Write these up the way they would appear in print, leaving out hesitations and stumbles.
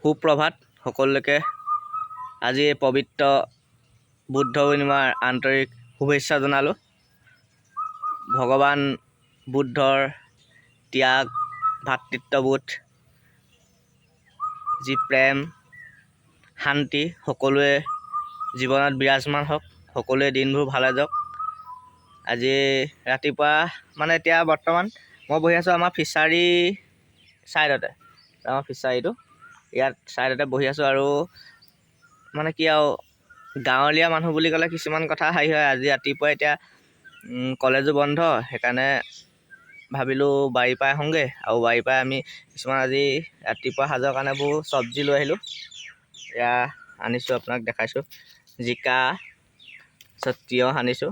সুপ্ৰভাত সকলোকে। আজি পবিত্ৰ বুদ্ধ পূৰ্ণিমাৰ আন্তৰিক শুভেচ্ছা জনালোঁ। ভগৱান বুদ্ধৰ ত্যাগ, ভাতৃত্ববোধ, যি প্ৰেম, শান্তি সকলোৱে জীৱনত বিৰাজমান হওক, সকলোৱে দিনবোৰ ভালে যাওক। আজি ৰাতিপুৱা মানে এতিয়া বৰ্তমান মই বহি আছোঁ আমাৰ ফিচাৰী ছাইডতে, আমাৰ ফিচাৰীটো ইয়াত ছাইডতে বহি আছোঁ। আৰু মানে কি আৰু গাঁৱলীয়া মানুহ বুলি ক'লে কিছুমান কথা হেৰি হয়। আজি ৰাতিপুৱা এতিয়া কলেজো বন্ধ, সেইকাৰণে ভাবিলোঁ বাৰীৰ পৰা আহোঁগৈ। আৰু বাৰীৰ পৰা আমি কিছুমান আজি ৰাতিপুৱা সাজৰ কাৰণে বহু চব্জি লৈ আহিলোঁ। এয়া আনিছোঁ, আপোনাক দেখাইছোঁ। জিকা, তিয়ঁহ আনিছোঁ,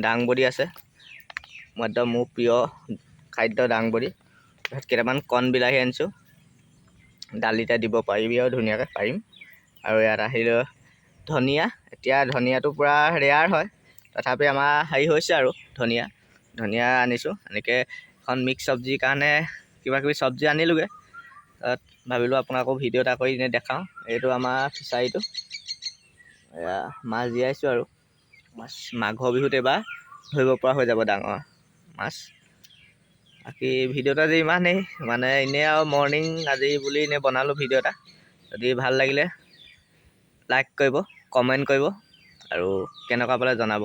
দাংবডি আছে, একদম মোৰ প্ৰিয় খাদ্য দাংবডি। কেইটামান কণ বিলাহী আনিছোঁ, দালিতে দিব পাৰিবি আৰু ধুনীয়াকৈ পাৰিম। আৰু ইয়াত আহিলোঁ ধনিয়া। এতিয়া ধনিয়াটো পূৰা ৰেয়াৰ হয়, তথাপি আমাৰ হেৰি হৈছে আৰু ধনিয়া আনিছোঁ। এনেকৈ এখন মিক্স চব্জিৰ কাৰণে কিবাকিবি চব্জি আনিলোঁগৈ। তাত ভাবিলোঁ আপোনাকো ভিডিঅ' এটা কৰি এনেই দেখাওঁ। এইটো আমাৰ ফিচাৰীটো, এয়া মাছ জীয়াইছোঁ। আৰু মাছ মাঘৰ বিহুত এইবাৰ ধৰিব পৰা হৈ যাব ডাঙৰ মাছ। বাকী ভিডিঅ'টো আজি ইমানেই, মানে এনেই আৰু মৰ্ণিং আজি বুলি এনেই বনালোঁ ভিডিঅ' এটা। যদি ভাল লাগিলে লাইক কৰিব, কমেণ্ট কৰিব আৰু কেনেকুৱা পালে জনাব।